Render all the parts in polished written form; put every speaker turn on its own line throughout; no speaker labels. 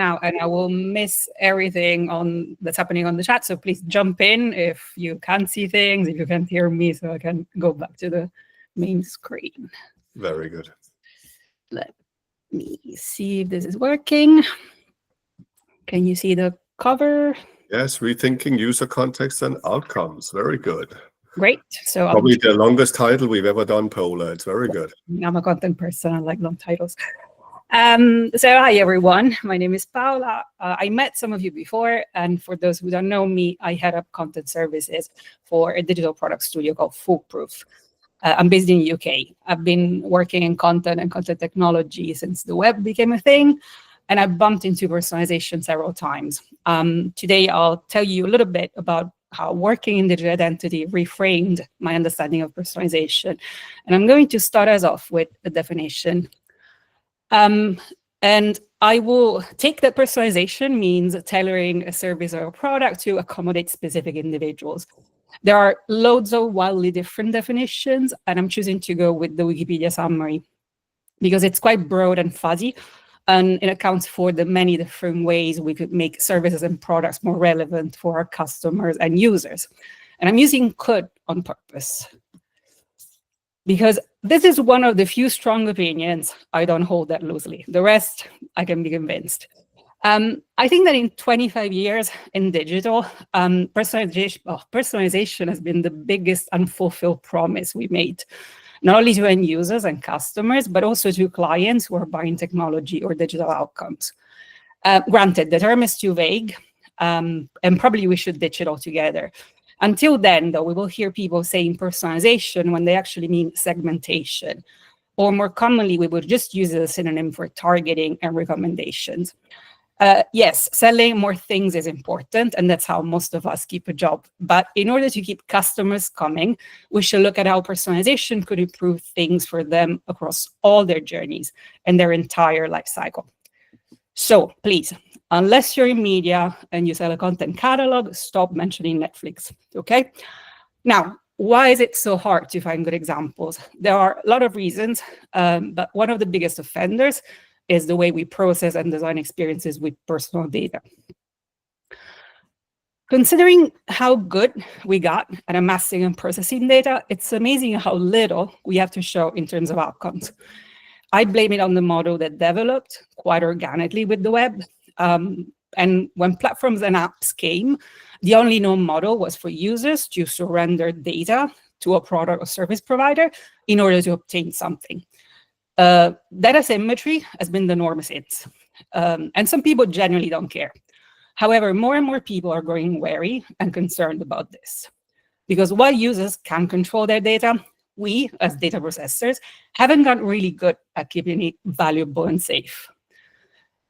now, and I will miss everything that's happening on the chat. So please jump in if you can't see things, if you can't hear me, so I can go back to the main screen.
Very good.
Let me see if this is working. Can you see the cover?
Yes, rethinking user context and outcomes. Very good.
Great. So
probably the longest title we've ever done, Paula. It's very good.
I'm a content person. I like long titles. So hi, everyone. My name is Paula. I met some of you before. And for those who don't know me, I head up content services for a digital product studio called Foolproof. I'm based in the UK. I've been working in content and content technology since the web became a thing. And I've bumped into personalization several times. Today, I'll tell you a little bit about how working in digital identity reframed my understanding of personalization. And I'm going to start us off with a definition. And I will take that personalization means tailoring a service or a product to accommodate specific individuals. There are loads of wildly different definitions, and I'm choosing to go with the Wikipedia summary because it's quite broad and fuzzy, and it accounts for the many different ways we could make services and products more relevant for our customers and users. And I'm using could on purpose, because this is one of the few strong opinions I don't hold that loosely. The rest, I can be convinced. I think that in 25 years in digital, personalization has been the biggest unfulfilled promise we made, not only to end users and customers, but also to clients who are buying technology or digital outcomes. Granted, the term is too vague, and probably we should ditch it altogether. Until then, though, we will hear people saying personalization when they actually mean segmentation, or more commonly, we would just use it as a synonym for targeting and recommendations. Yes, selling more things is important, and that's how most of us keep a job. But in order to keep customers coming, we should look at how personalization could improve things for them across all their journeys and their entire life cycle. So please, unless you're in media and you sell a content catalog, stop mentioning Netflix, okay? Now, why is it so hard to find good examples? There are a lot of reasons, but one of the biggest offenders is the way we process and design experiences with personal data. Considering how good we got at amassing and processing data, it's amazing how little we have to show in terms of outcomes. I blame it on the model that developed quite organically with the web. And when platforms and apps came, the only known model was for users to surrender data to a product or service provider in order to obtain something. Data symmetry has been the norm since, and some people genuinely don't care. However, more and more people are growing wary and concerned about this, because while users can control their data, we, as data processors, haven't gotten really good at keeping it valuable and safe.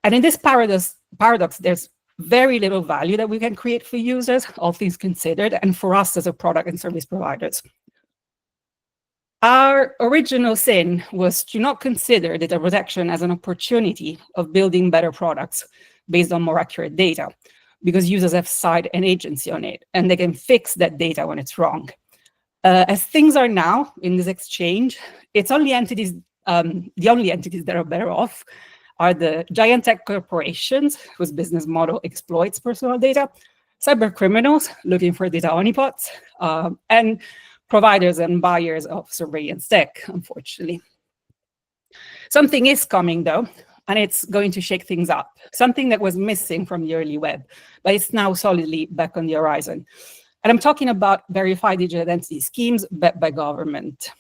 And in this paradox, there's very little value that we can create for users, all things considered, and for us as a product and service providers. Our original sin was to not consider data protection as an opportunity of building better products based on more accurate data, because users have side and agency on it, and they can fix that data when it's wrong. As things are now in this exchange, it's only entities, the only entities that are better off are the giant tech corporations whose business model exploits personal data, cyber criminals looking for data honeypots, and providers and buyers of surveillance tech, unfortunately. Something is coming, though, and it's going to shake things up. Something that was missing from the early web, but it's now solidly back on the horizon. And I'm talking about verified digital identity schemes backed by government.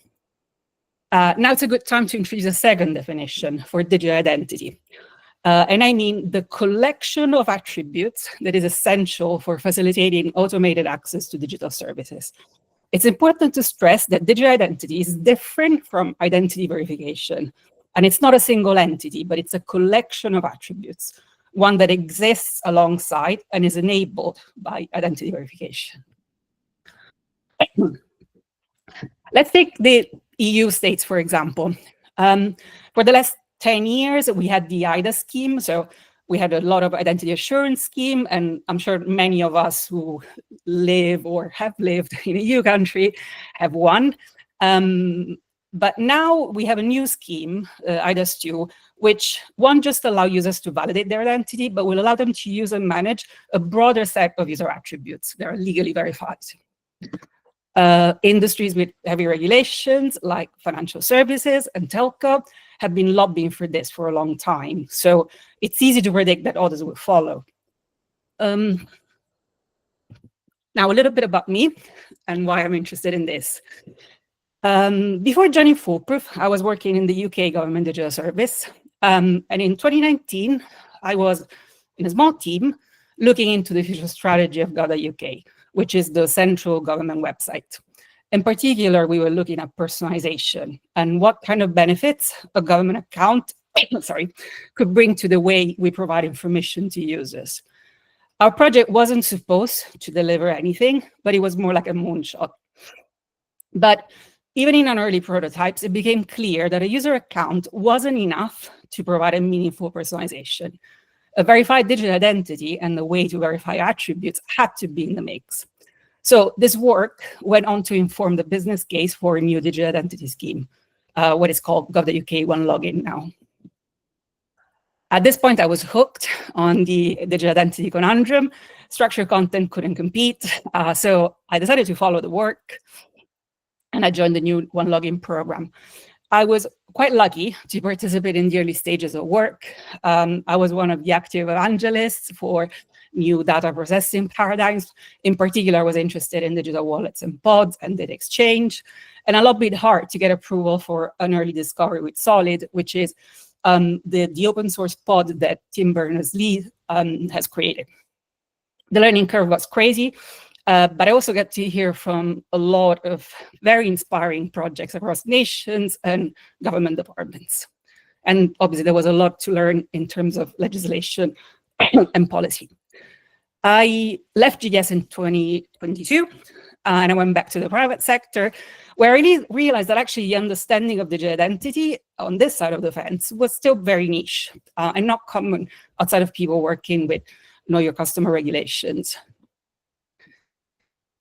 Now it's a good time to introduce a second definition for digital identity. And I mean the collection of attributes that is essential for facilitating automated access to digital services. It's important to stress that digital identity is different from identity verification. And it's not a single entity, but it's a collection of attributes, one that exists alongside and is enabled by identity verification. Let's take the EU states, for example. For the last 10 years, we had the IDA scheme. So we had a lot of identity assurance scheme, and I'm sure many of us who live or have lived in a EU country have one. But now we have a new scheme, IDAS 2, which won't just allow users to validate their identity, but will allow them to use and manage a broader set of user attributes that are legally verified. Industries with heavy regulations like financial services and telco have been lobbying for this for a long time. So it's easy to predict that others will follow. Now, a little bit about me and why I'm interested in this. Before joining Foolproof, I was working in the UK Government Digital Service. And in 2019, I was in a small team looking into the future strategy of gov.uk, which is the central government website. In particular, we were looking at personalization and what kind of benefits a government account could bring to the way we provide information to users. Our project wasn't supposed to deliver anything, but it was more like a moonshot. But even in an early prototypes, it became clear that a user account wasn't enough to provide a meaningful personalization. A verified digital identity and the way to verify attributes had to be in the mix. So this work went on to inform the business case for a new digital identity scheme, what is called gov.uk One Login now. At this point, I was hooked on the digital identity conundrum. Structured content couldn't compete, so I decided to follow the work, and I joined the new One Login program. I was quite lucky to participate in the early stages of work. I was one of the active evangelists for new data processing paradigms. In particular, I was interested in digital wallets and pods and data exchange. And I lobbied hard to get approval for an early discovery with Solid, which is the open source pod that Tim Berners-Lee has created. The learning curve was crazy. But I also get to hear from a lot of very inspiring projects across nations and government departments. And obviously, there was a lot to learn in terms of legislation and policy. I left GDS in 2022, and I went back to the private sector, where I really realized that actually the understanding of digital identity on this side of the fence was still very niche and not common outside of people working with know your customer regulations.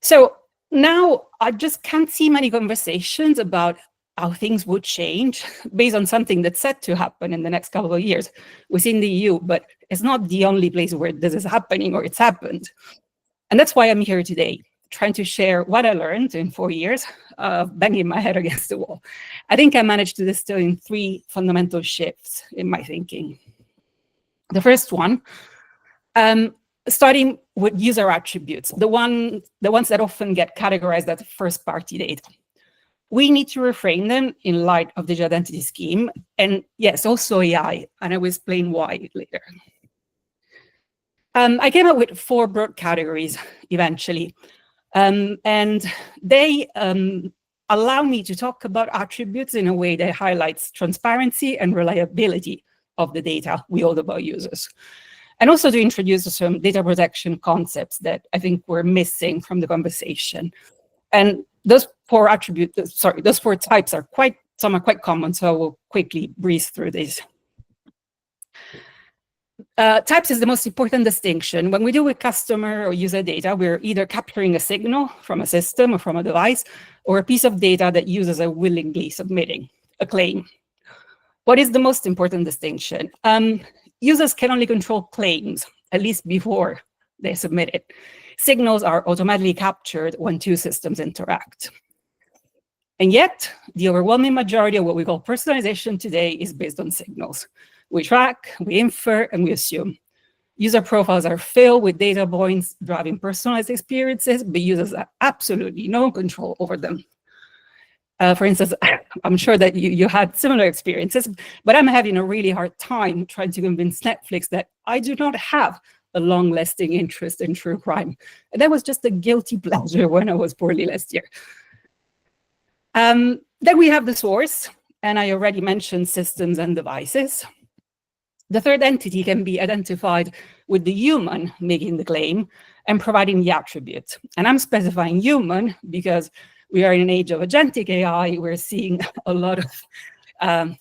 So now I just can't see many conversations about how things would change based on something that's set to happen in the next couple of years within the EU, but it's not the only place where this is happening or it's happened. And that's why I'm here today, trying to share what I learned in 4 years of banging my head against the wall. I think I managed to distill in 3 fundamental shifts in my thinking. The first one, starting with user attributes, the ones that often get categorized as first-party data. We need to reframe them in light of digital identity scheme, and yes, also AI, and I will explain why later. I came up with 4 broad categories eventually, and they allow me to talk about attributes in a way that highlights transparency and reliability of the data we hold about users. And also to introduce some data protection concepts that I think were missing from the conversation. And those 4 attributes, those 4 types are quite common, so I will quickly breeze through these. Types is the most important distinction. When we deal with customer or user data, we're either capturing a signal from a system or from a device, or a piece of data that users are willingly submitting, a claim. What is the most important distinction? Users can only control claims, at least before they submit it. Signals are automatically captured when 2 systems interact. And yet, the overwhelming majority of what we call personalization today is based on signals. We track, we infer, and we assume. User profiles are filled with data points driving personalized experiences, but users have absolutely no control over them. For instance, I'm sure that you had similar experiences, but I'm having a really hard time trying to convince Netflix that I do not have a long-lasting interest in true crime. And that was just a guilty pleasure when I was poorly last year. Then we have the source, and I already mentioned systems and devices. The third entity can be identified with the human making the claim and providing the attribute. And I'm specifying human because we are in an age of agentic AI. We're seeing a lot of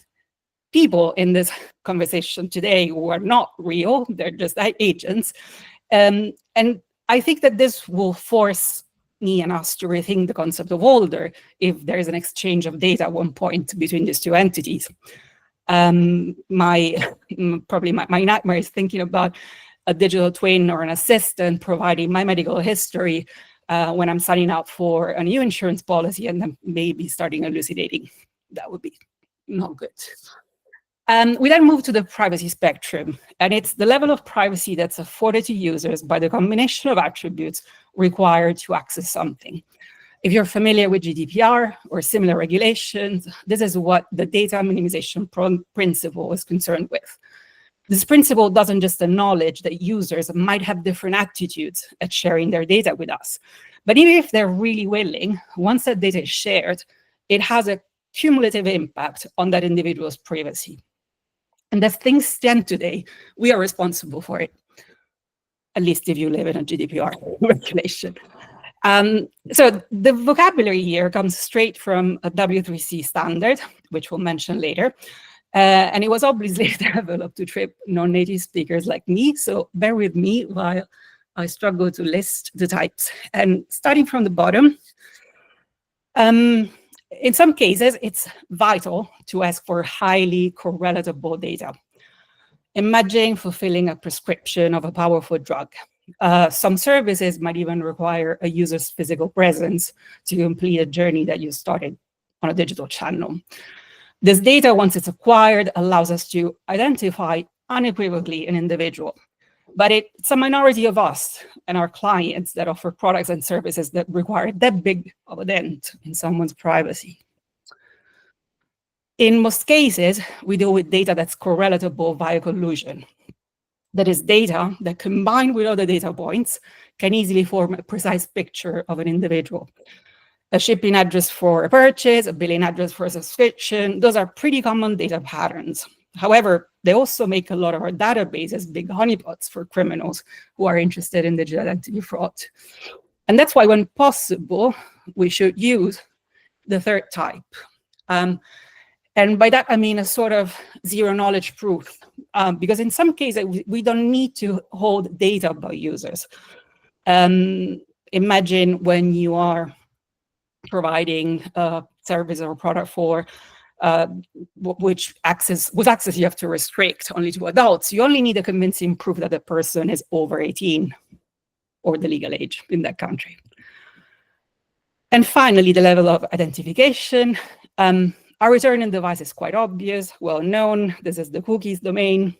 people in this conversation today who are not real. They're just agents. And I think that this will force me and us to rethink the concept of holder if there is an exchange of data at one point between these 2 entities. Probably my nightmare is thinking about a digital twin or an assistant providing my medical history when I'm signing up for a new insurance policy and then maybe starting elucidating. That would be not good. We then move to the privacy spectrum, and it's the level of privacy that's afforded to users by the combination of attributes required to access something. If you're familiar with GDPR or similar regulations, this is what the data minimization principle is concerned with. This principle doesn't just acknowledge that users might have different attitudes at sharing their data with us, but even if they're really willing, once that data is shared, it has a cumulative impact on that individual's privacy. And as things stand today, we are responsible for it, at least if you live in a GDPR regulation. So the vocabulary here comes straight from a W3C standard, which we'll mention later. And it was obviously developed to trip non-native speakers like me. So bear with me while I struggle to list the types. And starting from the bottom, in some cases, it's vital to ask for highly correlatable data. Imagine fulfilling a prescription of a powerful drug. Some services might even require a user's physical presence to complete a journey that you started on a digital channel. This data, once it's acquired, allows us to identify unequivocally an individual. But it's a minority of us and our clients that offer products and services that require that big of a dent in someone's privacy. In most cases, we deal with data that's correlatable via collusion. That is data that, combined with other data points, can easily form a precise picture of an individual. A shipping address for a purchase, a billing address for a subscription, those are pretty common data patterns. However, they also make a lot of our databases big honeypots for criminals who are interested in digital identity fraud. And that's why, when possible, we should use the third type. And by that, I mean a sort of zero knowledge proof, because in some cases, we don't need to hold data about users. Imagine when you are providing a service or product for whose access you have to restrict only to adults. You only need a convincing proof that the person is over 18 or the legal age in that country. And finally, the level of identification. Our returning device is quite obvious, well known. This is the cookies domain.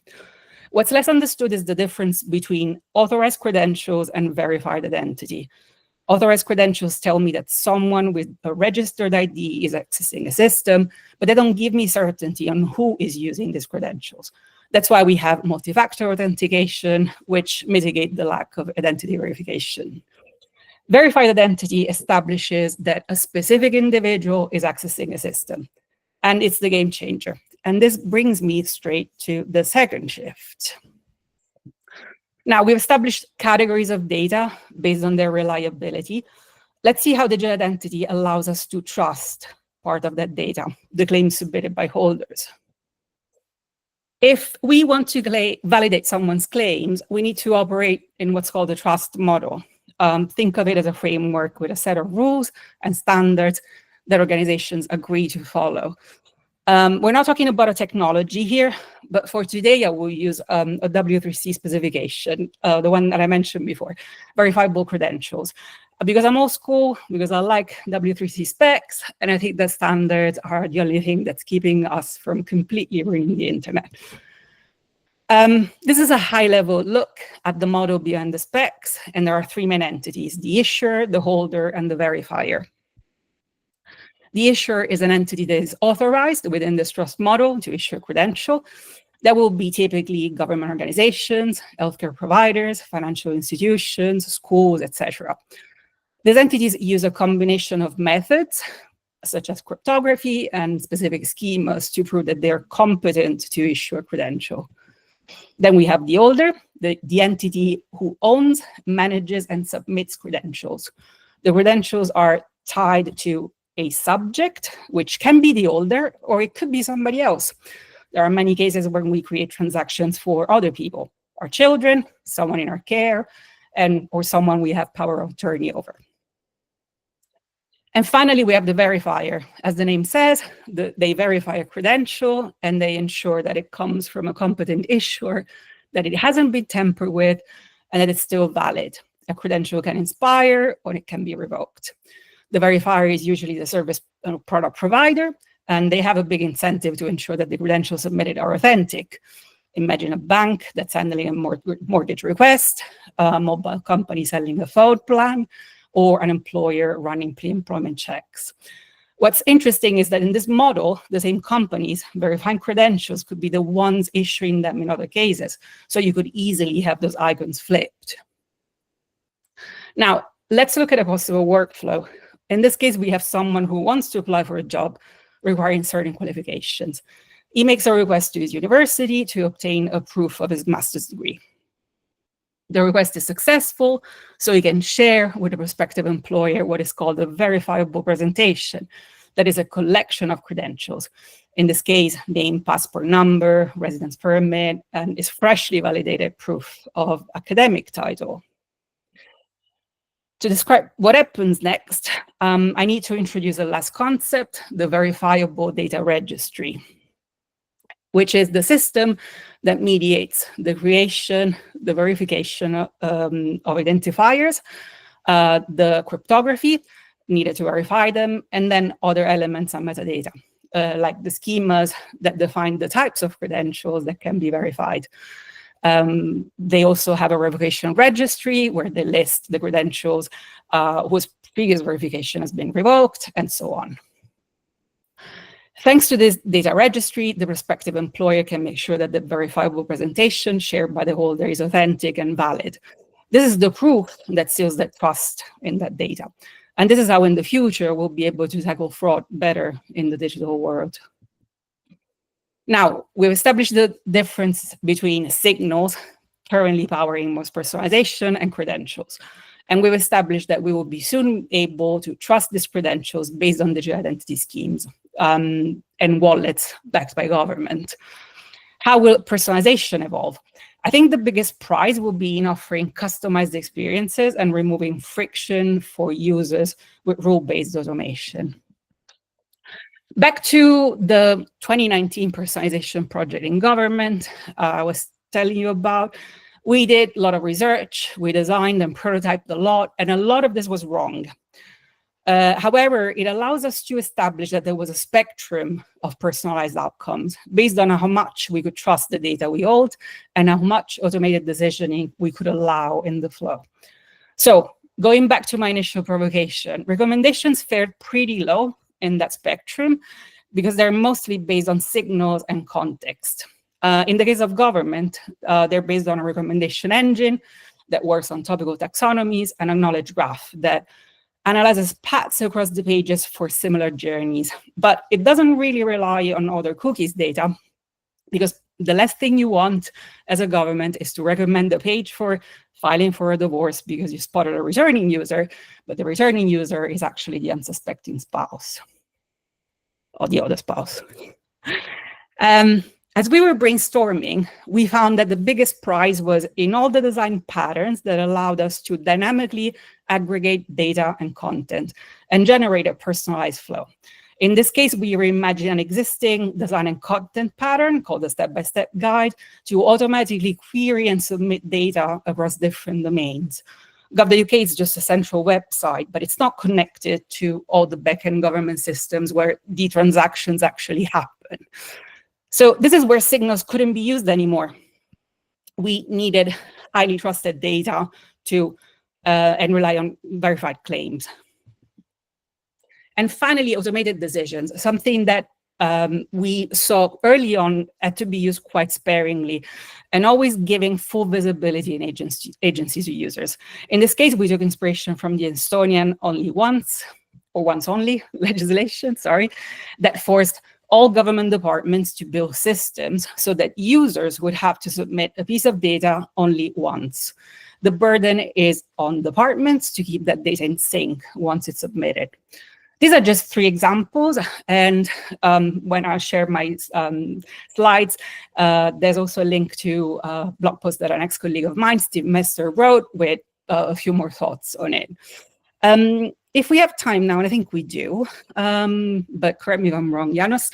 What's less understood is the difference between authorized credentials and verified identity. Authorized credentials tell me that someone with a registered ID is accessing a system, but they don't give me certainty on who is using these credentials. That's why we have multi-factor authentication, which mitigate the lack of identity verification. Verified identity establishes that a specific individual is accessing a system, and it's the game changer. And this brings me straight to the second shift. Now, we've established categories of data based on their reliability. Let's see how digital identity allows us to trust part of that data, the claims submitted by holders. If we want to validate someone's claims, we need to operate in what's called a trust model. Think of it as a framework with a set of rules and standards that organizations agree to follow. We're not talking about a technology here, but for today, I will use a W3C specification, the one that I mentioned before, verifiable credentials. Because I'm old school, because I like W3C specs, and I think the standards are the only thing that's keeping us from completely ruining the internet. This is a high-level look at the model behind the specs, and there are three main entities: the issuer, the holder, and the verifier. The issuer is an entity that is authorized within this trust model to issue a credential. That will be typically government organizations, healthcare providers, financial institutions, schools, etc. These entities use a combination of methods, such as cryptography and specific schemas, to prove that they're competent to issue a credential. Then we have the holder, the entity who owns, manages, and submits credentials. The credentials are tied to a subject, which can be the holder, or it could be somebody else. There are many cases when we create transactions for other people, our children, someone in our care, or someone we have power of attorney over. And finally, we have the verifier. As the name says, they verify a credential and they ensure that it comes from a competent issuer, that it hasn't been tampered with, and that it's still valid. A credential can expire or it can be revoked. The verifier is usually the service product provider, and they have a big incentive to ensure that the credentials submitted are authentic. Imagine a bank that's handling a mortgage request, a mobile company selling a phone plan, or an employer running pre-employment checks. What's interesting is that in this model, the same companies verifying credentials could be the ones issuing them in other cases. So you could easily have those icons flipped. Now, let's look at a possible workflow. In this case, we have someone who wants to apply for a job requiring certain qualifications. He makes a request to his university to obtain a proof of his master's degree. The request is successful, so he can share with the prospective employer what is called a verifiable presentation. That is a collection of credentials. In this case, name, passport number, residence permit, and is freshly validated proof of academic title. To describe what happens next, I need to introduce a last concept, the verifiable data registry, which is the system that mediates the creation, the verification of identifiers, the cryptography needed to verify them, and then other elements and metadata, like the schemas that define the types of credentials that can be verified. They also have a revocation registry where they list the credentials whose previous verification has been revoked, and so on. Thanks to this data registry, the prospective employer can make sure that the verifiable presentation shared by the holder is authentic and valid. This is the proof that seals that trust in that data. And this is how in the future we'll be able to tackle fraud better in the digital world. Now, we've established the difference between signals, currently powering most personalization, and credentials. And we've established that we will be soon able to trust these credentials based on digital identity schemes and wallets backed by government. How will personalization evolve? I think the biggest prize will be in offering customized experiences and removing friction for users with rule-based automation. Back to the 2019 personalization project in government I was telling you about. We did a lot of research, we designed and prototyped a lot, and a lot of this was wrong. However, it allows us to establish that there was a spectrum of personalized outcomes based on how much we could trust the data we hold and how much automated decisioning we could allow in the flow. So going back to my initial provocation, recommendations fared pretty low in that spectrum because they're mostly based on signals and context. In the case of government, they're based on a recommendation engine that works on topical taxonomies and a knowledge graph that analyzes paths across the pages for similar journeys. But it doesn't really rely on other cookies data because the last thing you want as a government is to recommend a page for filing for a divorce because you spotted a returning user, but the returning user is actually the unsuspecting spouse or the other spouse. As we were brainstorming, we found that the biggest prize was in all the design patterns that allowed us to dynamically aggregate data and content and generate a personalized flow. In this case, we reimagined an existing design and content pattern called the step-by-step guide to automatically query and submit data across different domains. Gov.uk is just a central website, but it's not connected to all the backend government systems where the transactions actually happen. So this is where signals couldn't be used anymore. We needed highly trusted data to and rely on verified claims. And finally, automated decisions, something that we saw early on had to be used quite sparingly and always giving full visibility in agencies to users. In this case, we took inspiration from the Estonian only once, or once only legislation, that forced all government departments to build systems so that users would have to submit a piece of data only once. The burden is on departments to keep that data in sync once it's submitted. These are just 3 examples, and when I share my slides, there's also a link to a blog post that an ex-colleague of mine, Steve Mester, wrote with a few more thoughts on it. If we have time now, and I think we do, but correct me if I'm wrong, Janos,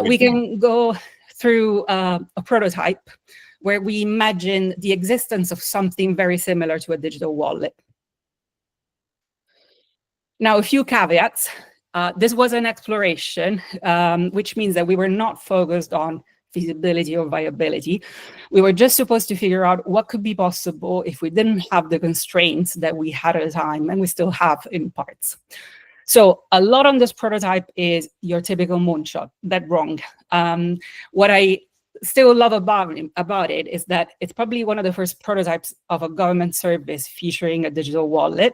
we can go through a prototype where we imagine the existence of something very similar to a digital wallet. Now, a few caveats. This was an exploration, which means that we were not focused on feasibility or viability. We were just supposed to figure out what could be possible if we didn't have the constraints that we had at the time, and we still have in parts. So a lot on this prototype is your typical moonshot. That's wrong. What I still love about it is that it's probably one of the first prototypes of a government service featuring a digital wallet.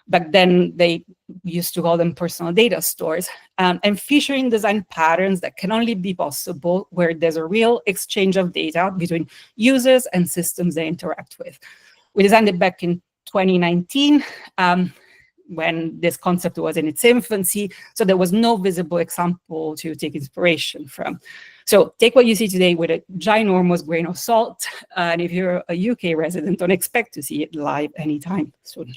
Back then, they used to call them personal data stores, and featuring design patterns that can only be possible where there's a real exchange of data between users and systems they interact with. We designed it back in 2019, when this concept was in its infancy, so there was no visible example to take inspiration from. So take what you see today with a ginormous grain of salt, and if you're a UK resident, don't expect to see it live anytime soon.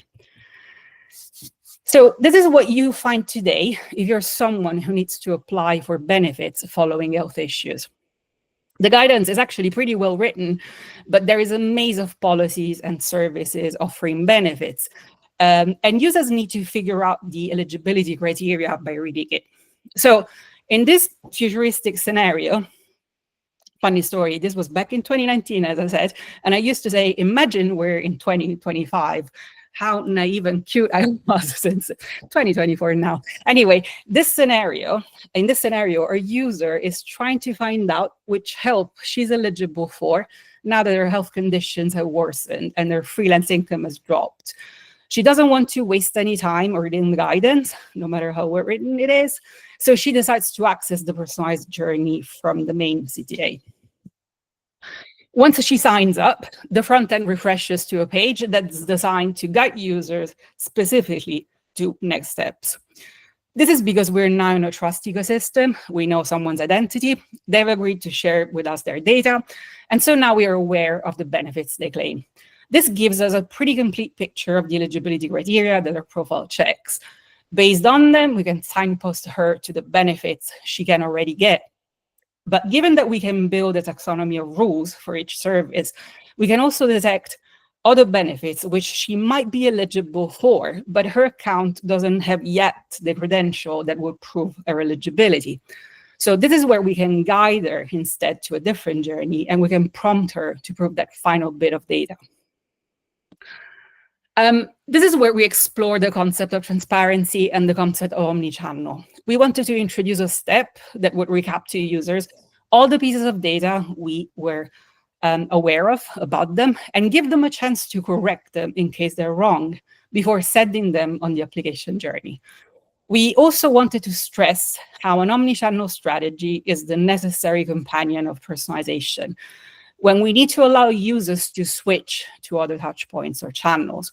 So this is what you find today if you're someone who needs to apply for benefits following health issues. The guidance is actually pretty well written, but there is a maze of policies and services offering benefits. And users need to figure out the eligibility criteria by reading it. So in this futuristic scenario, funny story, this was back in 2019, as I said, and I used to say, imagine we're in 2025. How naive and cute I was since 2024 now. Anyway, in this scenario, our user is trying to find out which help she's eligible for now that her health conditions have worsened and her freelance income has dropped. She doesn't want to waste any time reading the guidance, no matter how well written it is. So she decides to access the personalized journey from the main CTA. Once she signs up, the front end refreshes to a page that's designed to guide users specifically to next steps. This is because we're now in a trust ecosystem. We know someone's identity. They've agreed to share with us their data. And so now we are aware of the benefits they claim. This gives us a pretty complete picture of the eligibility criteria that her profile checks. Based on them, we can signpost her to the benefits she can already get. But given that we can build a taxonomy of rules for each service, we can also detect other benefits which she might be eligible for, but her account doesn't have yet the credential that would prove her eligibility. So this is where we can guide her instead to a different journey, and we can prompt her to prove that final bit of data. This is where we explore the concept of transparency and the concept of omnichannel. We wanted to introduce a step that would recap to users all the pieces of data we were aware of about them and give them a chance to correct them in case they're wrong before sending them on the application journey. We also wanted to stress how an omnichannel strategy is the necessary companion of personalization when we need to allow users to switch to other touchpoints or channels.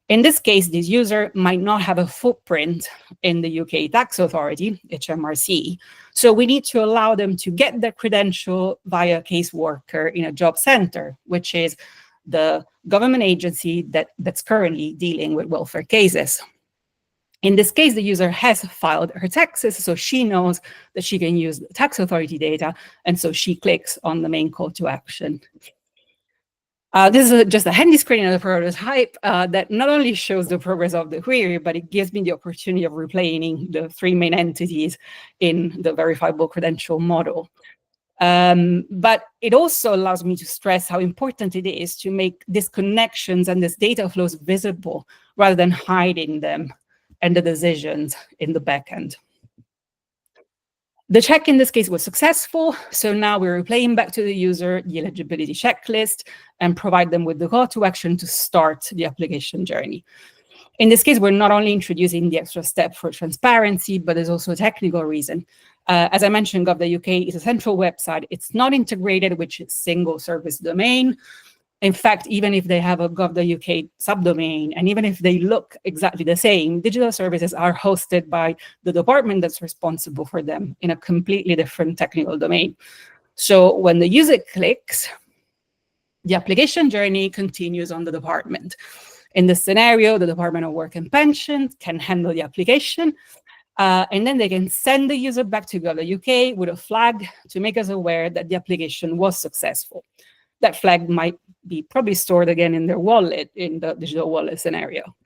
In this case, this user might not have a footprint in the UK tax authority, HMRC, so we need to allow them to get their credential via caseworker in a job center, which is the government agency that's currently dealing with welfare cases. In this case, the user has filed her taxes, so she knows that she can use the tax authority data, and so she clicks on the main call to action. This is just a handy screen of the prototype that not only shows the progress of the query, but it gives me the opportunity of replaying the three main entities in the verifiable credential model. But it also allows me to stress how important it is to make these connections and these data flows visible rather than hiding them and the decisions in the backend. The check in this case was successful, so now we're replaying back to the user the eligibility checklist and provide them with the call to action to start the application journey. In this case, we're not only introducing the extra step for transparency, but there's also a technical reason. As I mentioned, gov.uk is a central website. It's not integrated with a single service domain. In fact, even if they have a gov.uk subdomain, and even if they look exactly the same, digital services are hosted by the department that's responsible for them in a completely different technical domain. So when the user clicks, the application journey continues on the department. In this scenario, the Department of Work and Pensions can handle the application, and then they can send the user back to gov.uk with a flag to make us aware that the application was successful. That flag might be probably stored again in their wallet in the digital wallet scenario.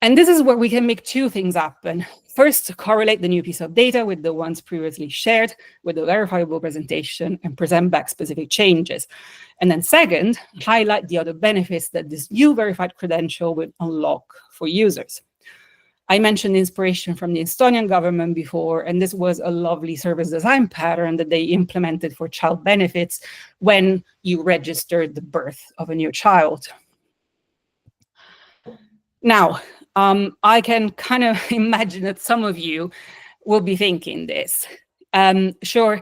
And this is where we can make two things happen. First, correlate the new piece of data with the ones previously shared with a verifiable presentation and present back specific changes. And then second, highlight the other benefits that this new verified credential will unlock for users. I mentioned inspiration from the Estonian government before, and this was a lovely service design pattern that they implemented for child benefits when you registered the birth of a new child. Now, I can kind of imagine that some of you will be thinking this. Sure,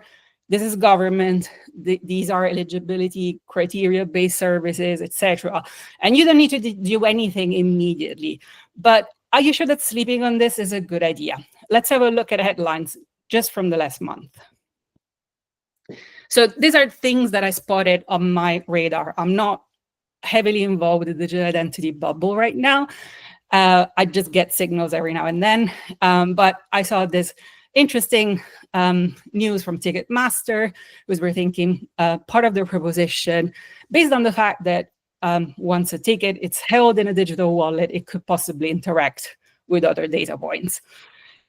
this is government, these are eligibility criteria-based services, etc. And you don't need to do anything immediately. But are you sure that sleeping on this is a good idea? Let's have a look at headlines just from the last month. So these are things that I spotted on my radar. I'm not heavily involved with the digital identity bubble right now. I just get signals every now and then. But I saw this interesting news from Ticketmaster, was Rethinking part of their proposition based on the fact that once a ticket is held in a digital wallet, it could possibly interact with other data points.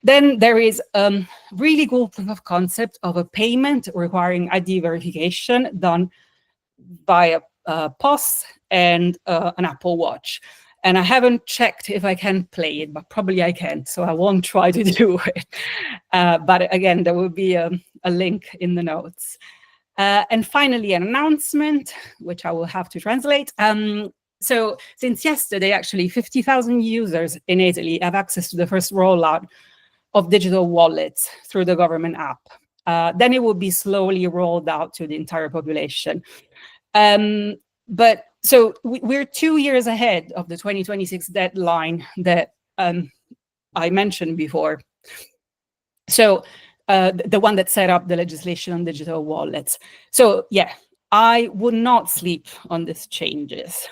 Then there is a really cool proof of concept of a payment requiring ID verification done by a POS and an Apple Watch. And I haven't checked if I can play it, but probably I can, so I won't try to do it. But again, there will be a link in the notes. And finally, an announcement, which I will have to translate. So since yesterday, actually, 50,000 users in Italy have access to the first rollout of digital wallets through the government app. Then it will be slowly rolled out to the entire population. But so we're 2 years ahead of the 2026 deadline that I mentioned before. So the one that set up the legislation on digital wallets. So yeah, I would not sleep on these changes.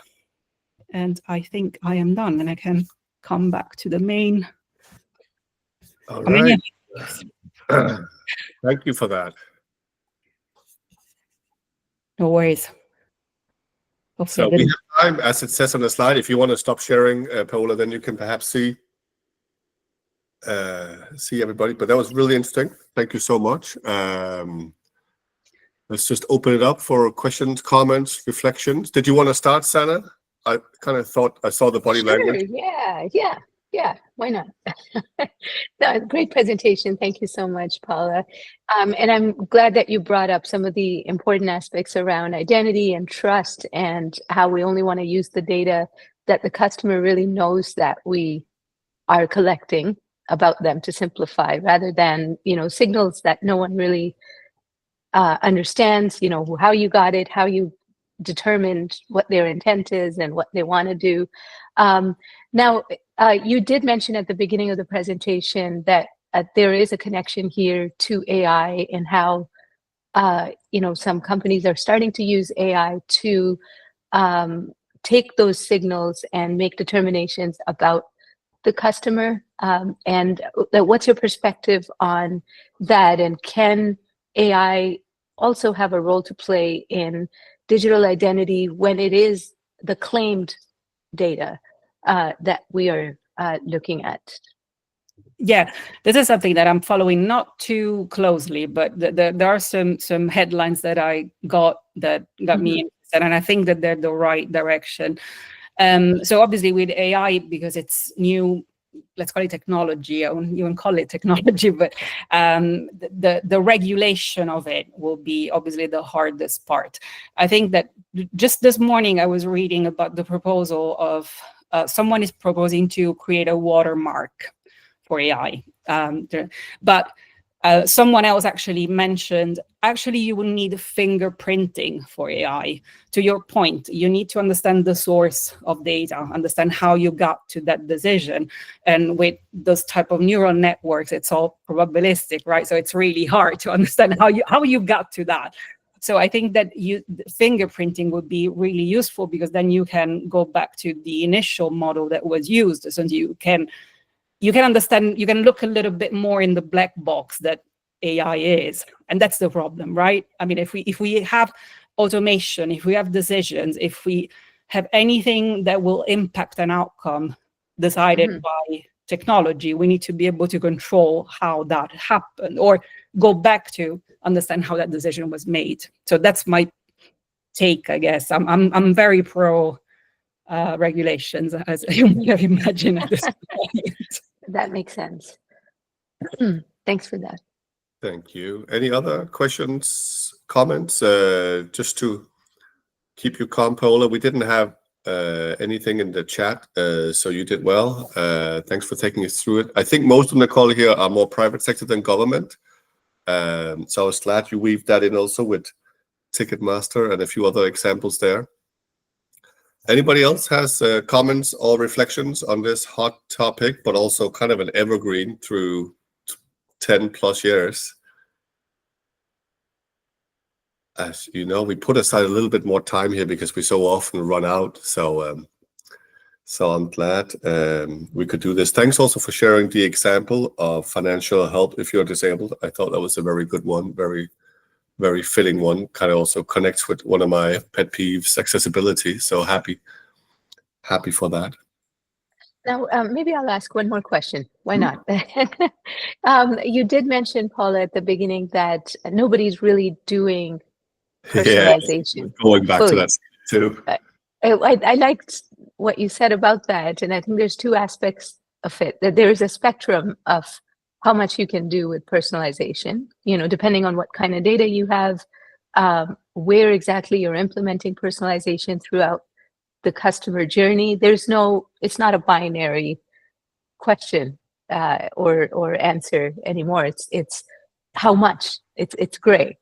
And I think I am done, and I can come back to the main.
All right. Thank you for that.
No worries.
So we have time, as it says on the slide. If you want to stop sharing, Paola, then you can perhaps see everybody. But that was really interesting. Thank you so much. Let's just open it up for questions, comments, reflections. Did you want to start, Sana? I kind of thought I saw the body language.
Yeah. Why not? No, great presentation. Thank you so much, Paula. And I'm glad that you brought up some of the important aspects around identity and trust, and how we only want to use the data that the customer really knows that we are collecting about them to simplify, rather than, signals that no one really understands, how you got it, how you determined what their intent is and what they want to do. Now, you did mention at the beginning of the presentation that there is a connection here to AI, and how some companies are starting to use AI to take those signals and make determinations about the customer. And what's your perspective on that? And can AI also have a role to play in digital identity when it is the claimed data that we are looking at?
Yeah, this is something that I'm following not too closely, but there are some headlines that I got that got me interested, and I think that they're the right direction. So obviously with AI, because it's new, let's call it technology. I wouldn't even call it technology, but the regulation of it will be obviously the hardest part. I think that just this morning I was reading about the proposal of someone is proposing to create a watermark for AI. But someone else actually mentioned, you will need fingerprinting for AI. To your point, you need to understand the source of data, understand how you got to that decision. And with those type of neural networks, it's all probabilistic, right? So it's really hard to understand how you got to that. So I think that fingerprinting would be really useful, because then you can go back to the initial model that was used. So you can understand, you can look a little bit more in the black box that AI is. And that's the problem, right? I mean, if we have automation, if we have decisions, if we have anything that will impact an outcome decided by technology, we need to be able to control how that happened, or go back to understand how that decision was made. So that's my take, I guess. I'm very pro regulations, as you may have imagined at this point.
That makes sense. Thanks for that.
Thank you. Any other questions, comments? Just to keep you calm, Paola, we didn't have anything in the chat, so you did well. Thanks for taking us through it. I think most of the call here are more private sector than government. So I was glad you weaved that in also with Ticketmaster and a few other examples there. Anybody else has comments or reflections on this hot topic, but also kind of an evergreen through 10 plus years? As you know, we put aside a little bit more time here because we so often run out. So I'm glad we could do this. Thanks also for sharing the example of financial help if you're disabled. I thought that was a very good one, very, very fitting one. Kind of also connects with one of my pet peeves, accessibility. So happy for that.
Now, maybe I'll ask one more question. Why not? You did mention, Paula, at the beginning that nobody's really doing personalization.
Yeah, going back to that too.
I liked what you said about that, and I think there's two aspects of it. That there is a spectrum of how much you can do with personalization, depending on what kind of data you have, where exactly you're implementing personalization throughout the customer journey. It's not a binary question or answer anymore. It's how much. It's gray.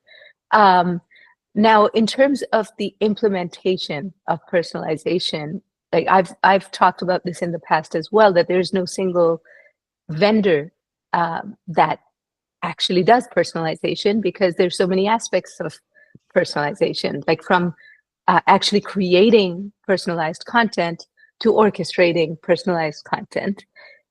Now, in terms of the implementation of personalization, like I've talked about this in the past as well, that there's no single vendor that actually does personalization, because there's so many aspects of personalization, like from actually creating personalized content to orchestrating personalized content,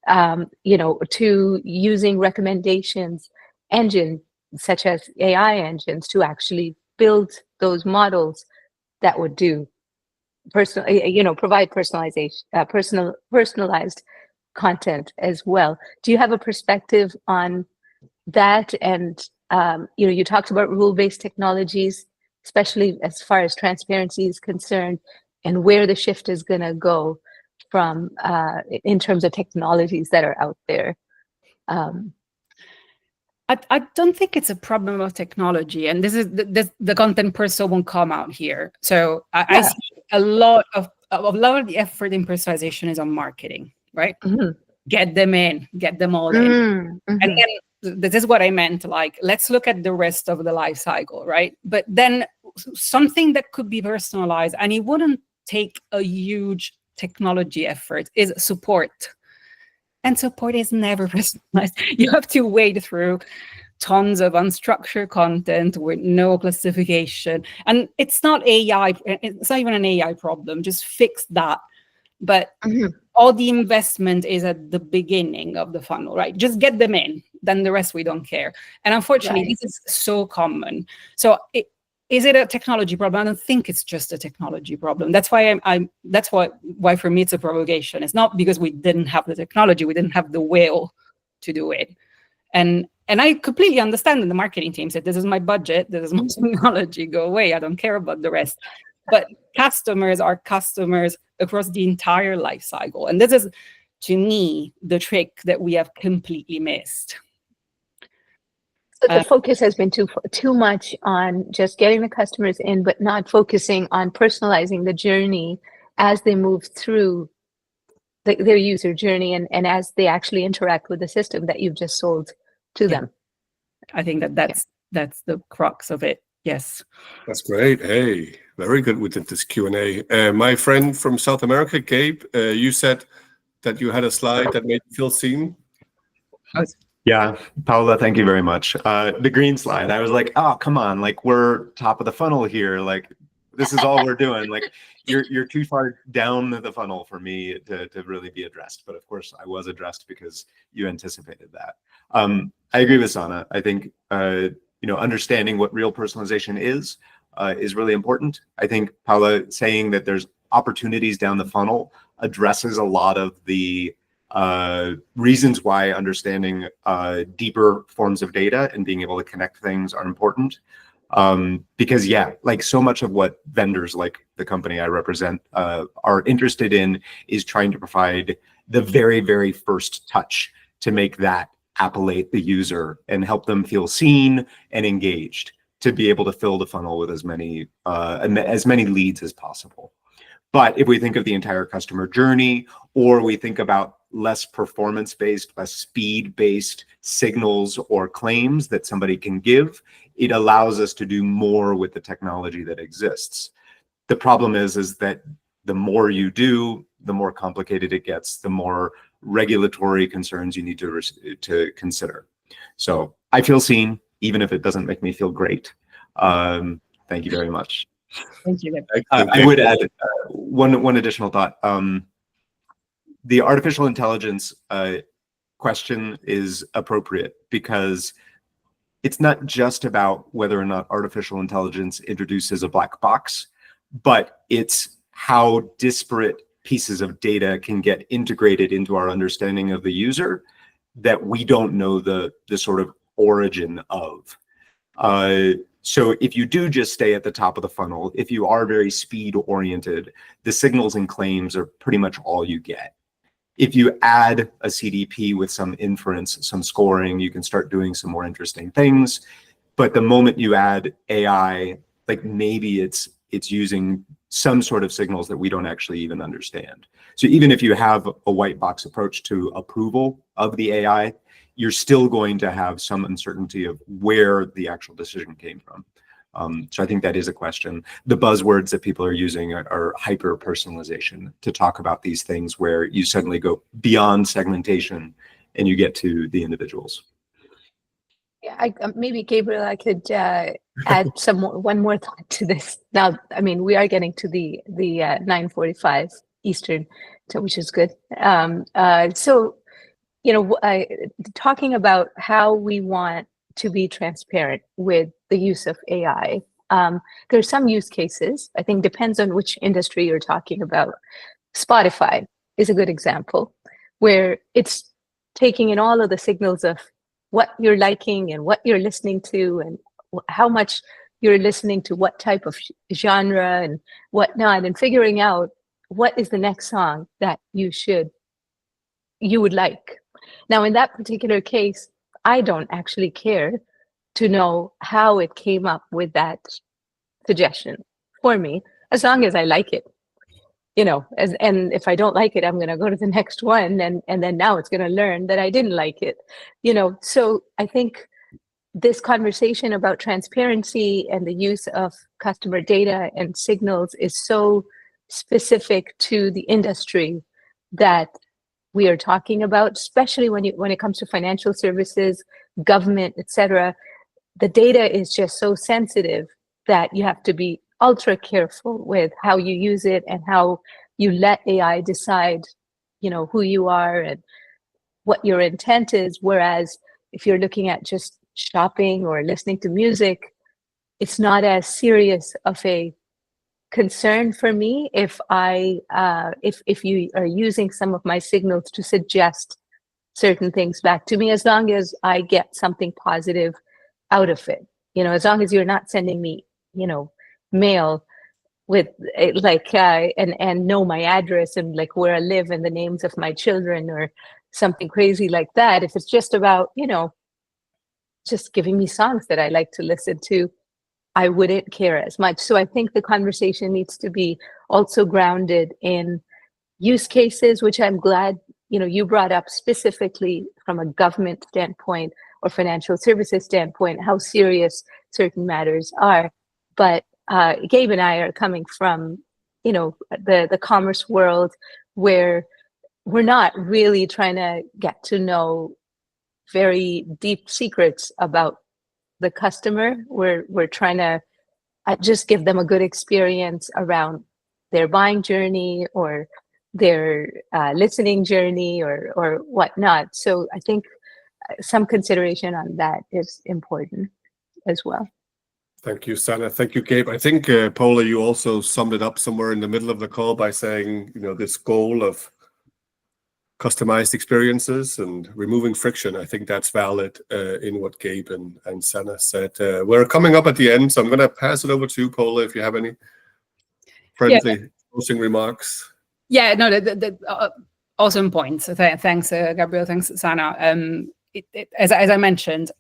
to using recommendations engines such as AI engines to actually build those models that would do provide personalized content as well. Do you have a perspective on that? And you talked about rule-based technologies, especially as far as transparency is concerned, and where the shift is going to go from in terms of technologies that are out there.
I don't think it's a problem of technology, and this is the content person won't come out here. So I see a lot of the effort in personalization is on marketing, right? Get them in, get them all in, and then this is what I meant. Like, let's look at the rest of the life cycle, right? But then something that could be personalized, and it wouldn't take a huge technology effort, is support. And support is never personalized. You have to wade through tons of unstructured content with no classification. And it's not AI, it's not even an AI problem, just fix that. But all the investment is at the beginning of the funnel, right? Just get them in, then the rest we don't care. And unfortunately, this is so common. So is it a technology problem? I don't think it's just a technology problem. That's why why for me it's a provocation. It's not because we didn't have the technology, we didn't have the will to do it. And I completely understand that the marketing team said, this is my budget, this is my technology, go away, I don't care about the rest. But customers are customers across the entire life cycle. And this is, to me, the trick that we have completely missed.
So the focus has been too much on just getting the customers in, but not focusing on personalizing the journey as they move through their user journey and as they actually interact with the system that you've just sold to them.
I think that's the crux of it. Yes.
That's great. Hey, very good with this Q&A. My friend from South America, Gabe, you said that you had a slide that made you feel seen.
Yeah, Paula, thank you very much. The green slide, I was like, oh, come on, like we're top of the funnel here. Like this is all we're doing. Like you're too far down the funnel for me to really be addressed. But of course, I was addressed because you anticipated that. I agree with Sana. I think understanding what real personalization is really important. I think Paula saying that there's opportunities down the funnel addresses a lot of the reasons why understanding deeper forms of data and being able to connect things are important. Because yeah, like so much of what vendors like the company I represent are interested in is trying to provide the very, very first touch to make that appellate the user and help them feel seen and engaged to be able to fill the funnel with as many leads as possible. But if we think of the entire customer journey, or we think about less performance-based, less speed-based signals or claims that somebody can give, it allows us to do more with the technology that exists. The problem is that the more you do, the more complicated it gets, the more regulatory concerns you need to consider. So I feel seen, even if it doesn't make me feel great. Thank you very much.
Thank you.
I would add one additional thought. The artificial intelligence question is appropriate because it's not just about whether or not artificial intelligence introduces a black box, but it's how disparate pieces of data can get integrated into our understanding of the user that we don't know the sort of origin of. So if you do just stay at the top of the funnel, if you are very speed oriented, the signals and claims are pretty much all you get. If you add a CDP with some inference, some scoring, you can start doing some more interesting things. But the moment you add AI, like maybe it's using some sort of signals that we don't actually even understand. So even if you have a white box approach to approval of the AI, you're still going to have some uncertainty of where the actual decision came from. So I think that is a question. The buzzwords that people are using are hyper personalization to talk about these things where you suddenly go beyond segmentation and you get to the individuals.
Yeah, maybe Gabriel, I could add one more thought to this. Now, I mean, we are getting to the 9:45 Eastern, so which is good. So, talking about how we want to be transparent with the use of AI. There's some use cases, I think depends on which industry you're talking about. Spotify is a good example where it's taking in all of the signals of what you're liking and what you're listening to and how much you're listening to what type of genre and whatnot, and figuring out what is the next song that you would like. Now, in that particular case, I don't actually care to know how it came up with that suggestion for me, as long as I like it. And if I don't like it, I'm going to go to the next one, and then now it's going to learn that I didn't like it. So I think this conversation about transparency and the use of customer data and signals is so specific to the industry that we are talking about, especially when it comes to financial services, government, etc. The data is just so sensitive that you have to be ultra careful with how you use it and how you let AI decide, who you are and what your intent is. Whereas if you're looking at just shopping or listening to music, it's not as serious of a concern for me if you are using some of my signals to suggest certain things back to me, as long as I get something positive out of it. As long as you're not sending me, mail with and know my address and like where I live and the names of my children or something crazy like that. If it's just about, just giving me songs that I like to listen to, I wouldn't care as much. So I think the conversation needs to be also grounded in use cases, which I'm glad, you brought up specifically from a government standpoint or financial services standpoint, how serious certain matters are. But Gabe and I are coming from, the commerce world where we're not really trying to get to know very deep secrets about the customer. We're trying to just give them a good experience around their buying journey or their listening journey or whatnot. So I think some consideration on that is important as well.
Thank you, Sana. Thank you, Gabe. I think, Paula, you also summed it up somewhere in the middle of the call by saying, this goal of customized experiences and removing friction. I think that's valid in what Gabe and Sana said. We're coming up at the end, so I'm going to pass it over to you, Paula, if you have any friendly closing remarks.
Yeah, no, the awesome points. Thanks, Gabriel. Thanks, Sana. As I mentioned,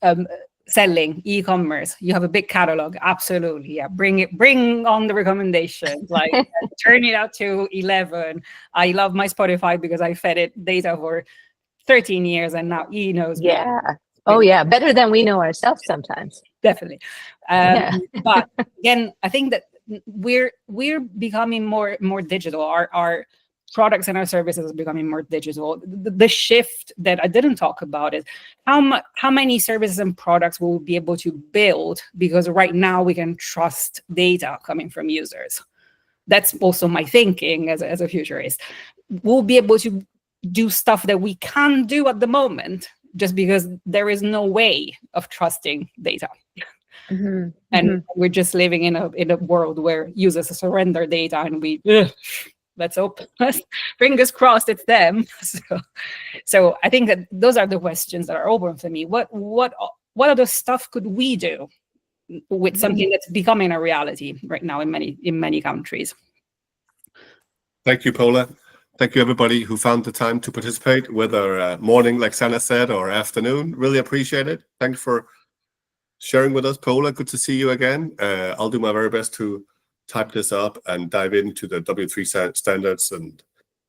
selling, e-commerce, you have a big catalog. Absolutely. Yeah. Bring on the recommendations, like turn it out to 11. I love my Spotify because I fed it data for 13 years and now E knows.
Yeah. Oh yeah. Better than we know ourselves sometimes.
Definitely. But again, I think that we're becoming more digital. Our products and our services are becoming more digital. The shift that I didn't talk about is how many services and products will we be able to build, because right now we can trust data coming from users. That's also my thinking as a futurist. We'll be able to do stuff that we can't do at the moment just because there is no way of trusting data. Mm-hmm. And we're just living in a world where users surrender data and let's hope, fingers crossed it's them. So I think that those are the questions that are open for me. What other stuff could we do with something that's becoming a reality right now in many countries?
Thank you, Paula. Thank you, everybody who found the time to participate, whether morning, like Sana said, or afternoon. Really appreciate it. Thanks for sharing with us, Paula. Good to see you again. I'll do my very best to type this up and dive into the W3 standards and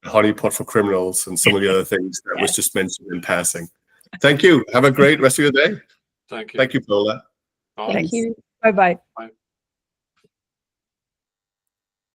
honeypot for criminals and some of the other things that was just mentioned in passing. Thank you. Have a great rest of your day.
Thank you.
Thank you, Paula.
Thank you.
Bye-bye.
Bye.